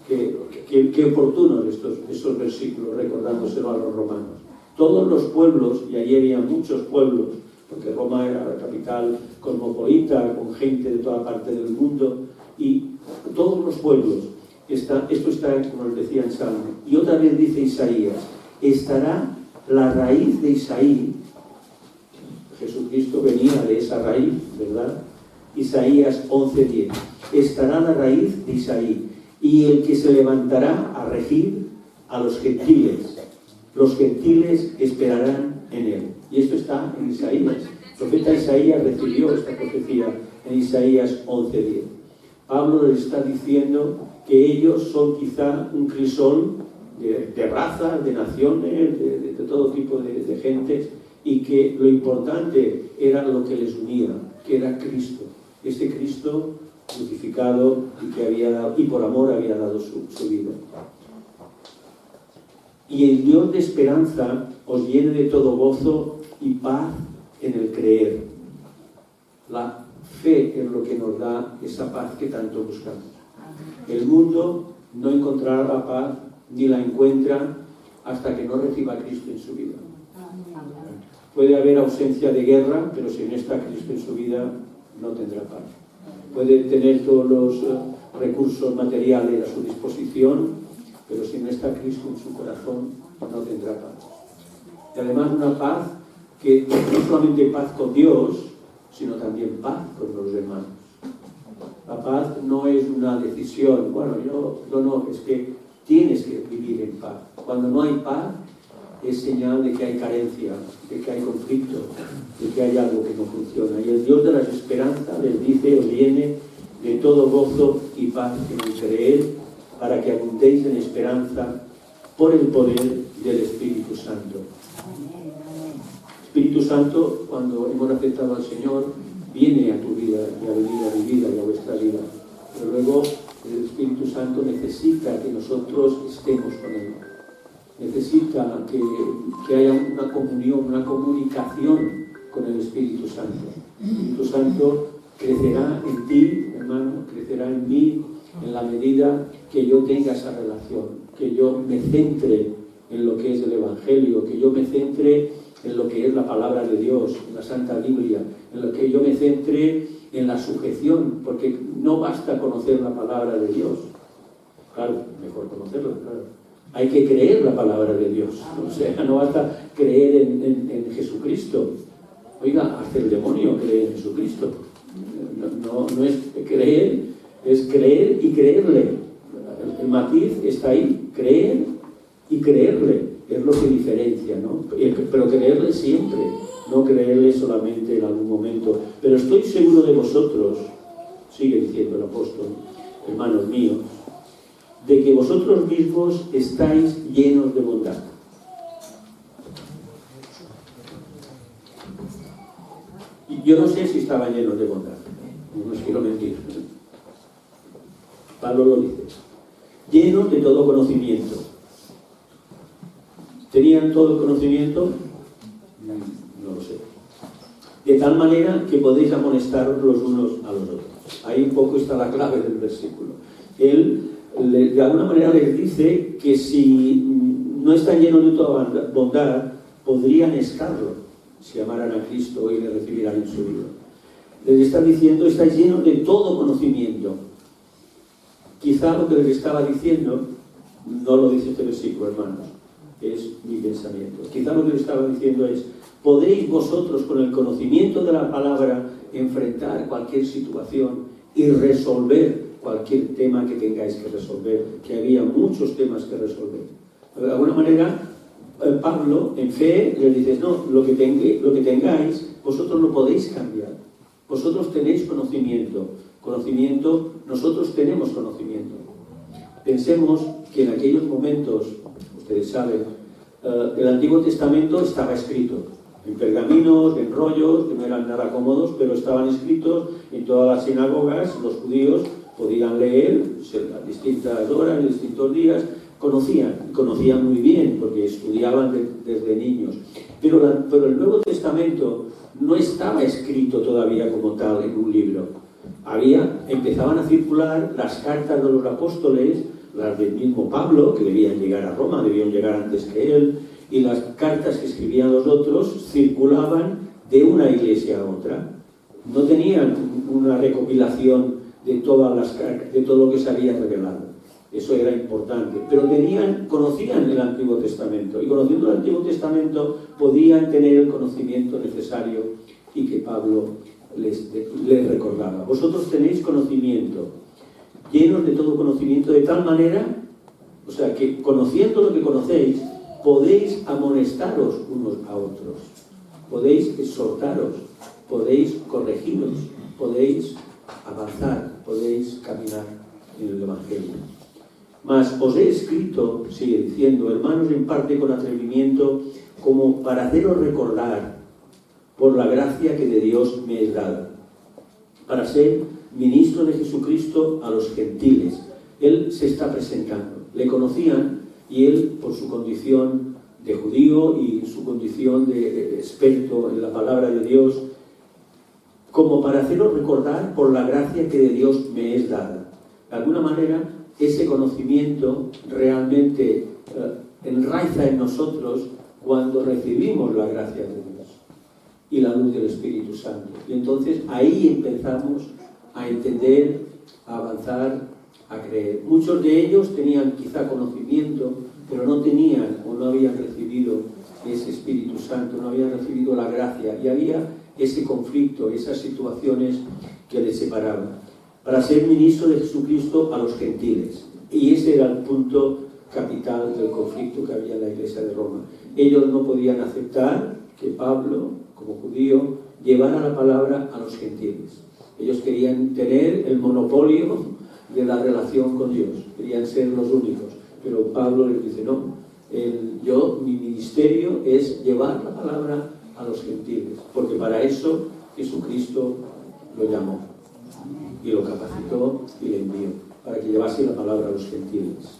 Speaker 2: Qué oportunos estos versículos, recordándoselo a los romanos. Todos los pueblos, y allí había muchos pueblos, porque Roma era la capital cosmopolita, con gente de toda parte del mundo, y todos los pueblos, esto está, como les decía en Salmo, y otra vez dice Isaías, estará la raíz de Isaí. Jesucristo venía de esa raíz, ¿verdad? Isaías 11:10. Estará la raíz de Isaí, y el que se levantará a regir a los gentiles. Los gentiles esperarán en él. Y esto está en Isaías. El profeta Isaías recibió esta profecía en Isaías 11:10. Pablo les está diciendo que ellos son quizá un crisol de razas, de naciones, de todo tipo de gentes, y que lo importante era lo que les unía, que era Cristo. Ese Cristo crucificado y por amor había dado su vida. Y el Dios de esperanza os llene de todo gozo y paz en el creer. La fe es lo que nos da esa paz que tanto buscamos. El mundo no encontrará la paz ni la encuentra hasta que no reciba a Cristo en su vida. Puede haber ausencia de guerra, pero si no está Cristo en su vida, no tendrá paz. Puede tener todos los recursos materiales a su disposición, pero si no está Cristo en su corazón, no tendrá paz. Y además una paz que no solamente paz con Dios, sino también paz con los demás. La paz no es una decisión, bueno, yo no, es que tienes que vivir en paz. Cuando no hay paz, es señal de que hay carencia, de que hay conflicto, de que hay algo que no funciona. Y el Dios de las esperanzas les dice, os llene de todo gozo y paz en el creer, para que abundéis en esperanza por el poder del Espíritu Santo. Espíritu Santo, cuando hemos aceptado al Señor, viene a tu vida y a mi vida y a vuestra vida. Pero luego el Espíritu Santo necesita que nosotros estemos con Él. Necesita que haya una comunión, una comunicación con el Espíritu Santo. El Espíritu Santo crecerá en ti, hermano, crecerá en mí, en la medida que yo tenga esa relación, que yo me centre en lo que es el Evangelio, que yo me centre en lo que es la palabra de Dios, en la Santa Biblia, en lo que yo me centre en la sujeción, porque no basta conocer la palabra de Dios. Claro, mejor conocerla, claro. Hay que creer la palabra de Dios. O sea, no basta creer en Jesucristo. Oiga, hasta el demonio cree en Jesucristo. No es creer, es creer y creerle. El matiz está ahí, creer y creerle. Es lo que diferencia, ¿no? Pero creerle siempre, no creerle solamente en algún momento. Pero estoy seguro de vosotros, sigue diciendo el apóstol, hermanos míos, de que vosotros mismos estáis llenos de bondad. Y yo no sé si estaban llenos de bondad, no os quiero mentir. Pablo lo dice. Llenos de todo conocimiento. ¿Tenían todo el conocimiento? No lo sé. De tal manera que podéis amonestaros los unos a los otros. Ahí un poco está la clave del versículo. Él de alguna manera les dice que si no están llenos de toda bondad, podrían estarlo si amaran a Cristo y le recibieran en su vida. Les está diciendo, estáis llenos de todo conocimiento. Quizá lo que les estaba diciendo, no lo dice este versículo, hermanos, es mi pensamiento. Quizá lo que les estaba diciendo es, podéis vosotros con el conocimiento de la palabra enfrentar cualquier situación y resolver cualquier tema que tengáis que resolver, que había muchos temas que resolver. De alguna manera, Pablo, en fe, les dice, no, lo que tengáis, vosotros lo podéis cambiar. Vosotros tenéis conocimiento, nosotros tenemos conocimiento. Pensemos que en aquellos momentos, ustedes saben, el Antiguo Testamento estaba escrito en pergaminos, en rollos, que no eran nada cómodos, pero estaban escritos en todas las sinagogas. Los judíos podían leer a distintas horas, en distintos días, conocían muy bien, porque estudiaban desde niños. Pero el Nuevo Testamento no estaba escrito todavía como tal en un libro. Empezaban a circular las cartas de los apóstoles, las del mismo Pablo, que debían llegar a Roma, debían llegar antes que él, y las cartas que escribían los otros circulaban de una iglesia a otra. No tenían una recopilación de todas las cartas, de todo lo que se había revelado. Eso era importante. Pero conocían el Antiguo Testamento, y conociendo el Antiguo Testamento podían tener el conocimiento necesario y que Pablo les recordaba. Vosotros tenéis conocimiento, llenos de todo conocimiento, de tal manera, o sea, que conociendo lo que conocéis, podéis amonestaros unos a otros, podéis exhortaros, podéis corregiros, podéis avanzar, podéis caminar en el Evangelio. Mas os he escrito, sigue diciendo, hermanos, en parte con atrevimiento, como para haceros recordar por la gracia que de Dios me es dada, para ser ministro de Jesucristo a los gentiles. Él se está presentando. Le conocían y él, por su condición de judío y su condición de experto en la palabra de Dios, como para haceros recordar por la gracia que de Dios me es dada. De alguna manera, ese conocimiento realmente enraiza en nosotros cuando recibimos la gracia de Dios y la luz del Espíritu Santo. Y entonces ahí empezamos a entender, a avanzar, a creer. Muchos de ellos tenían quizá conocimiento, pero no tenían o no habían recibido ese Espíritu Santo, no habían recibido la gracia, y había ese conflicto, esas situaciones que les separaban. Para ser ministro de Jesucristo a los gentiles. Y ese era el punto capital del conflicto que había en la iglesia de Roma. Ellos no podían aceptar que Pablo, como judío, llevara la palabra a los gentiles. Ellos querían tener el monopolio de la relación con Dios, querían ser los únicos. Pero Pablo les dice, no, mi ministerio es llevar la palabra a los gentiles, porque para eso Jesucristo lo llamó y lo capacitó y le envió, para que llevase la palabra a los gentiles.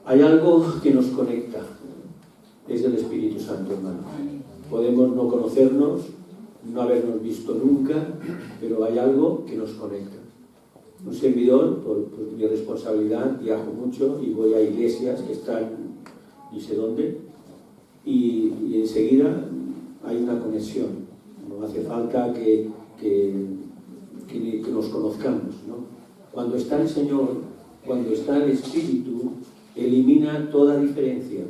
Speaker 2: Hay algo que nos conecta, es el Espíritu Santo, hermanos. Podemos no conocernos, no habernos visto nunca, pero hay algo que nos conecta. Un servidor, por mi responsabilidad, viajo mucho y voy a iglesias que están, ni sé dónde, y enseguida hay una conexión. No hace falta que nos conozcamos, ¿no? Cuando está el Señor, cuando está el Espíritu, elimina toda diferencia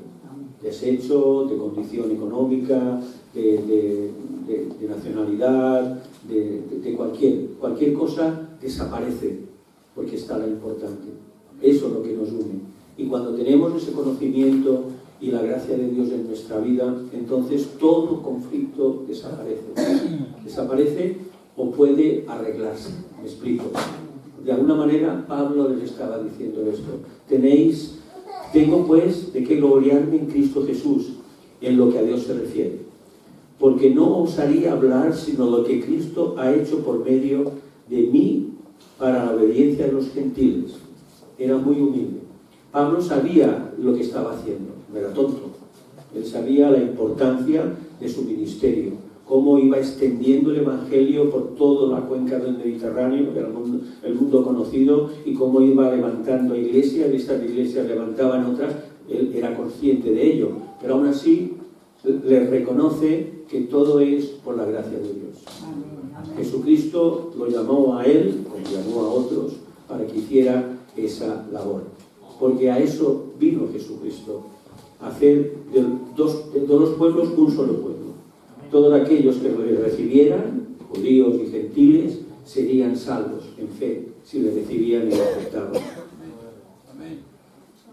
Speaker 2: de sexo, de condición económica, de nacionalidad, de cualquier cosa desaparece, porque está la importante. Eso es lo que nos une. Y cuando tenemos ese conocimiento y la gracia de Dios en nuestra vida, entonces todo conflicto desaparece. Desaparece o puede arreglarse. Me explico. De alguna manera Pablo les estaba diciendo esto. Tengo pues de qué gloriarme en Cristo Jesús, en lo que a Dios se refiere. Porque no osaría hablar sino lo que Cristo ha hecho por medio de mí para la obediencia de los gentiles. Era muy humilde. Pablo sabía lo que estaba haciendo, no era tonto. Él sabía la importancia de su ministerio, cómo iba extendiendo el Evangelio por toda la cuenca del Mediterráneo, que era el mundo conocido, y cómo iba levantando iglesias, y estas iglesias levantaban otras. Él era consciente de ello, pero aún así le reconoce que todo es por la gracia de Dios. Jesucristo lo llamó a él, como llamó a otros, para que hiciera esa labor. Porque a eso vino Jesucristo, a hacer de todos los pueblos un solo pueblo. Todos aquellos que le recibieran, judíos y gentiles, serían salvos en fe, si le recibían y le aceptaban.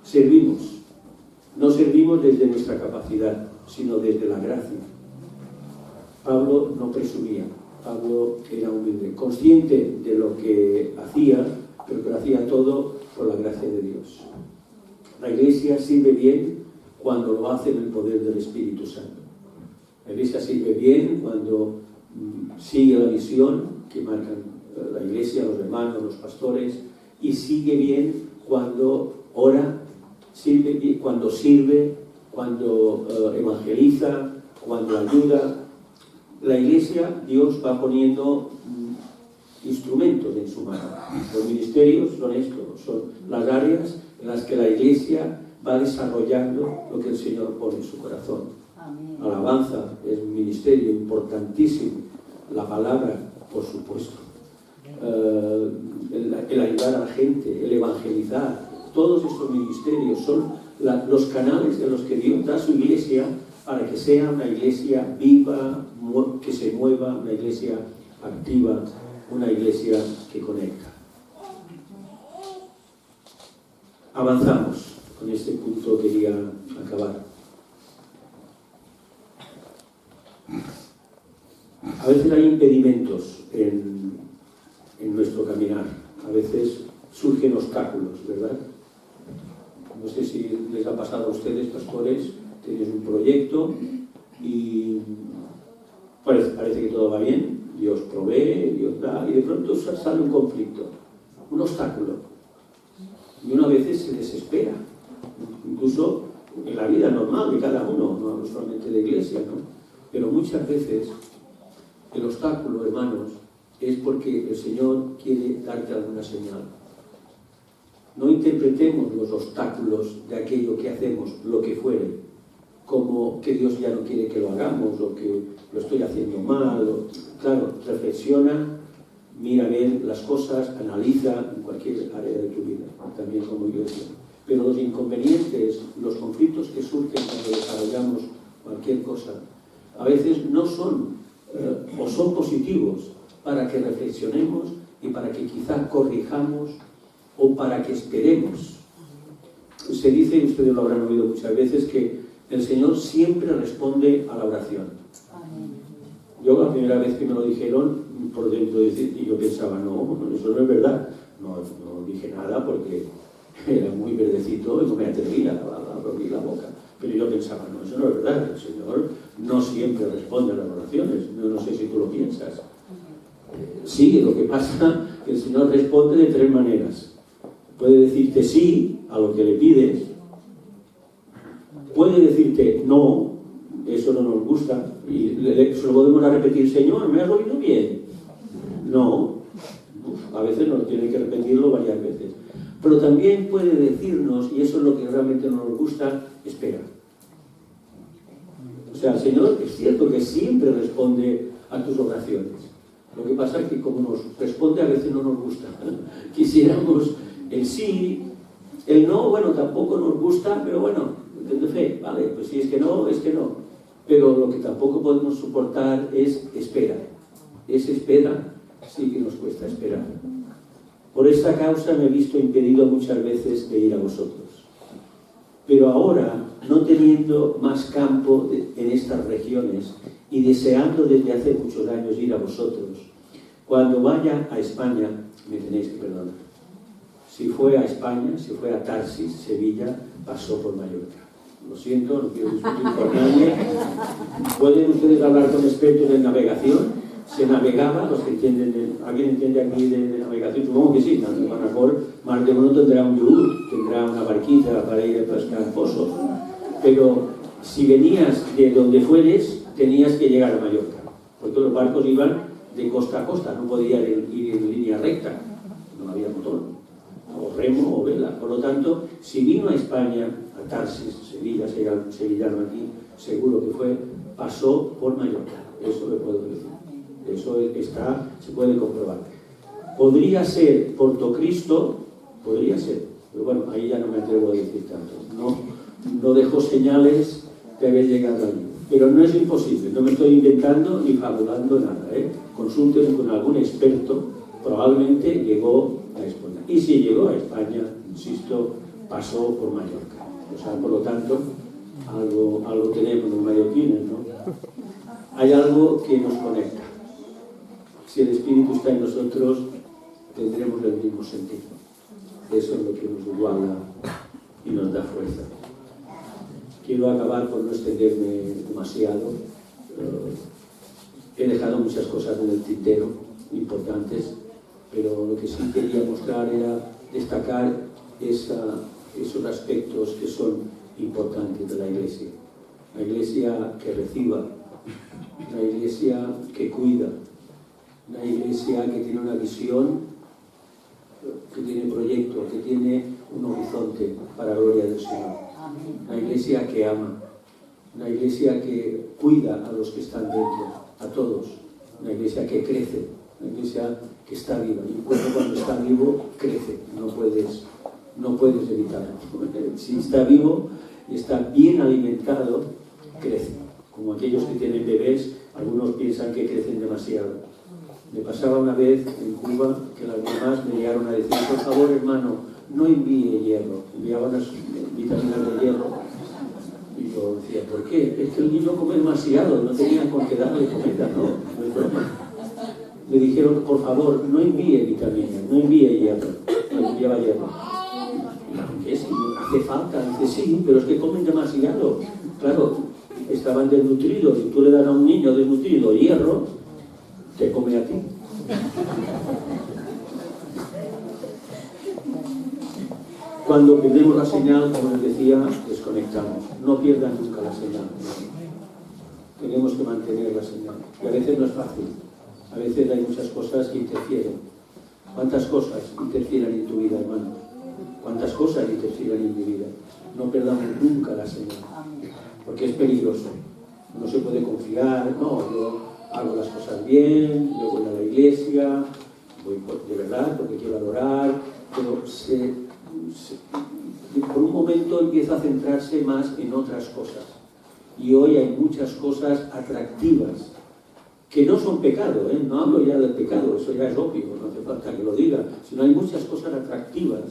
Speaker 2: Servimos. No servimos desde nuestra capacidad, sino desde la gracia. Pablo no presumía. Pablo era humilde, consciente de lo que hacía, pero que lo hacía todo por la gracia de Dios. La Iglesia sirve bien cuando lo hace en el poder del Espíritu Santo. La Iglesia sirve bien cuando sigue la visión que marcan la Iglesia, los hermanos, los pastores, y sigue bien cuando ora, cuando sirve, cuando evangeliza, cuando ayuda. La Iglesia, Dios va poniendo instrumentos en su mano. Los ministerios son estos, son las áreas en las que la Iglesia va desarrollando lo que el Señor pone en su corazón.
Speaker 3: Amén.
Speaker 2: Alabanza es un ministerio importantísimo. La palabra, por supuesto. El ayudar a la gente, el evangelizar. Todos estos ministerios son los canales en los que Dios da su Iglesia para que sea una Iglesia viva, que se mueva, una Iglesia activa, una Iglesia que conecta. Avanzamos. Con este punto quería acabar. A veces hay impedimentos en nuestro caminar. A veces surgen obstáculos, ¿verdad? No sé si les ha pasado a ustedes, pastores, tienes un proyecto y parece que todo va bien, Dios provee, Dios da, y de pronto sale un conflicto, un obstáculo. Y uno a veces se desespera, incluso en la vida normal de cada uno, no hablo solamente de iglesia, ¿no? Pero muchas veces el obstáculo, hermanos, es porque el Señor quiere darte alguna señal. No interpretemos los obstáculos de aquello que hacemos, lo que fuere, como que Dios ya no quiere que lo hagamos, o que lo estoy haciendo mal. Claro, reflexiona, mira bien las cosas, analiza en cualquier área de tu vida, también como iglesia. Pero los inconvenientes, los conflictos que surgen cuando desarrollamos cualquier cosa, a veces no son, o son positivos, para que reflexionemos y para que quizá corrijamos o para que esperemos. Se dice, y ustedes lo habrán oído muchas veces, que el Señor siempre responde a la oración. Yo la primera vez que me lo dijeron, por dentro, y yo pensaba, no, eso no es verdad. No dije nada porque era muy verdecito y no me atrevía a abrir la boca. Pero yo pensaba, no, eso no es verdad. El Señor no siempre responde a las oraciones. No sé si tú lo piensas. Sí, lo que pasa es que el Señor responde de tres maneras. Puede decirte sí a lo que le pides. Puede decirte no, eso no nos gusta. Y se lo podemos repetir, Señor, ¿me has oído bien? No. A veces nos tiene que repetirlo varias veces. Pero también puede decirnos, y eso es lo que realmente no nos gusta, espera. O sea, el Señor es cierto que siempre responde a tus oraciones. Lo que pasa es que como nos responde a veces no nos gusta. Quisiéramos el sí, el no, bueno, tampoco nos gusta, pero bueno, de fe, vale, pues si es que no, es que no. Pero lo que tampoco podemos soportar es espera. Es espera, sí que nos cuesta esperar. Por esta causa me he visto impedido muchas veces de ir a vosotros. Pero ahora, no teniendo más campo en estas regiones y deseando desde hace muchos años ir a vosotros, cuando vaya a España, me tenéis que perdonar. Si fue a España, si fue a Tarsis, Sevilla, pasó por Mallorca. Lo siento, no quiero discutir con nadie. Pueden ustedes hablar con expertos en navegación. Se navegaba, los que entienden, ¿alguien entiende aquí de navegación? Supongo que sí, tanto a lo mejor más de uno tendrá un yurt, tendrá una barquita para ir a pescar pozos. Pero si venías de donde fueres, tenías que llegar a Mallorca, porque los barcos iban de costa a costa, no podían ir en línea recta, no había motor, o remo o vela. Por lo tanto, si vino a España, a Tarsis, Sevilla, sevillano aquí, seguro que fue, pasó por Mallorca, eso le puedo decir. Eso se puede comprobar. Podría ser Portocristo, podría ser, pero bueno, ahí ya no me atrevo a decir tanto. No dejo señales de haber llegado allí. Pero no es imposible, no me estoy inventando ni fabulando nada. Consulten con algún experto, probablemente llegó a España. Y si llegó a España, insisto, pasó por Mallorca. O sea, por lo tanto, algo tenemos los mallorquines, ¿no? Hay algo que nos conecta. Si el Espíritu está en nosotros, tendremos el mismo sentido. Eso es lo que nos iguala y nos da fuerza. Quiero acabar por no extenderme demasiado. He dejado muchas cosas en el tintero, importantes, pero lo que sí quería mostrar era destacar esos aspectos que son importantes de la Iglesia. La Iglesia que reciba, la Iglesia que cuida, una iglesia que tiene una visión, que tiene proyecto, que tiene un horizonte para la gloria del Señor. Una iglesia que ama, una iglesia que cuida a los que están dentro, a todos. Una iglesia que crece, una iglesia que está viva. Y un cuerpo cuando está vivo, crece, no puedes evitarlo. Si está vivo y está bien alimentado, crece. Como aquellos que tienen bebés, algunos piensan que crecen demasiado. Me pasaba una vez en Cuba que las mamás me llegaron a decir, por favor, hermano, no envíe hierro. Enviaban unas vitaminas de hierro. Y yo decía, ¿por qué? Es que el niño come demasiado, no tenían con qué darle comida, no es broma. Me dijeron, por favor, no envíe vitaminas, no envíe hierro. No enviaba hierro. ¿Qué? Si hace falta. Dice, sí, pero es que comen demasiado. Claro, estaban desnutridos. Y tú le das a un niño desnutrido hierro, te come a ti. Cuando perdemos la señal, como les decía, desconectamos. No pierdan nunca la señal. Tenemos que mantener la señal. Y a veces no es fácil. A veces hay muchas cosas que interfieren. ¿Cuántas cosas interfieren en tu vida, hermano? ¿Cuántas cosas interfieren en mi vida? No perdamos nunca la señal. Porque es peligroso. No se puede confiar. No, yo hago las cosas bien, yo voy a la iglesia, voy de verdad porque quiero adorar, pero por un momento empieza a centrarse más en otras cosas. Y hoy hay muchas cosas atractivas, que no son pecado, no hablo ya del pecado, eso ya es obvio, no hace falta que lo diga, sino hay muchas cosas atractivas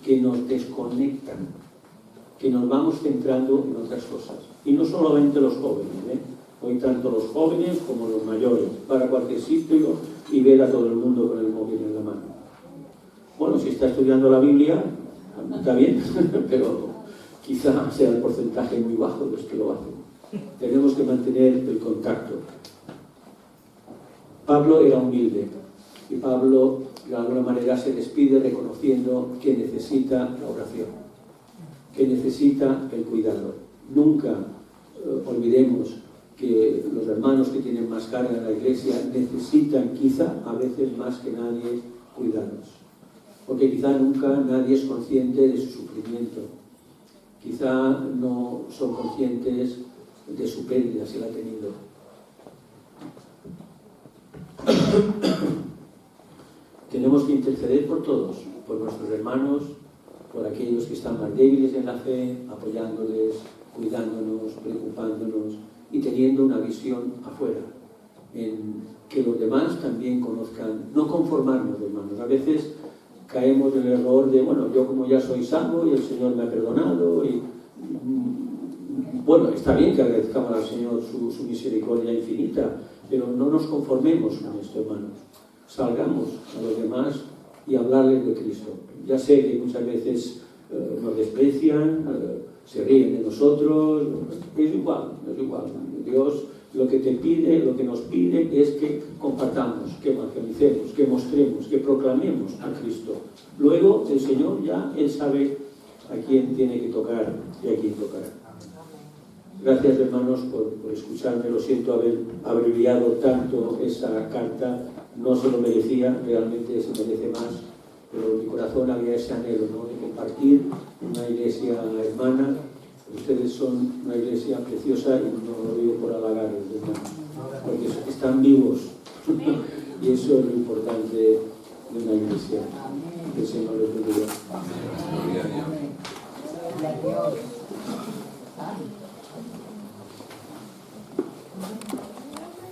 Speaker 2: que nos desconectan, que nos vamos centrando en otras cosas. Y no solamente los jóvenes, hoy tanto los jóvenes como los mayores, para cualquier sitio y ver a todo el mundo con el móvil en la mano. Bueno, si está estudiando la Biblia, está bien, pero quizá sea el porcentaje muy bajo de los que lo hacen. Tenemos que mantener el contacto. Pablo era humilde y Pablo de alguna manera se despide reconociendo que necesita la oración, que necesita el cuidado. Nunca olvidemos que los hermanos que tienen más carga en la iglesia necesitan quizá a veces más que nadie cuidados, porque quizá nunca nadie es consciente de su sufrimiento, quizá no son conscientes de su pérdida, si la ha tenido. Tenemos que interceder por todos, por nuestros hermanos, por aquellos que están más débiles en la fe, apoyándoles, cuidándonos, preocupándonos y teniendo una visión afuera, en que los demás también conozcan, no conformarnos, hermanos. A veces caemos en el error de, bueno, yo como ya soy salvo y el Señor me ha perdonado y bueno, está bien que agradezcamos al Señor su misericordia infinita, pero no nos conformemos con esto, hermanos. Salgamos a los demás y hablarles de Cristo. Ya sé que muchas veces nos desprecian, se ríen de nosotros, es igual. Dios lo que te pide, lo que nos pide es que compartamos, que evangelicemos, que mostremos, que proclamemos a Cristo. Luego el Señor ya, Él sabe a quién tiene que tocar y a quién tocar. Gracias, hermanos, por escucharme. Lo siento haber abreviado tanto esa carta. No se lo merecía, realmente se merece más. Pero en mi corazón había ese anhelo, ¿no?, de compartir una iglesia hermana. Ustedes son una iglesia preciosa y no lo digo por halagarles, hermanos, porque están vivos. Y eso es lo importante de una iglesia. Que el Señor les bendiga.
Speaker 3: Amén.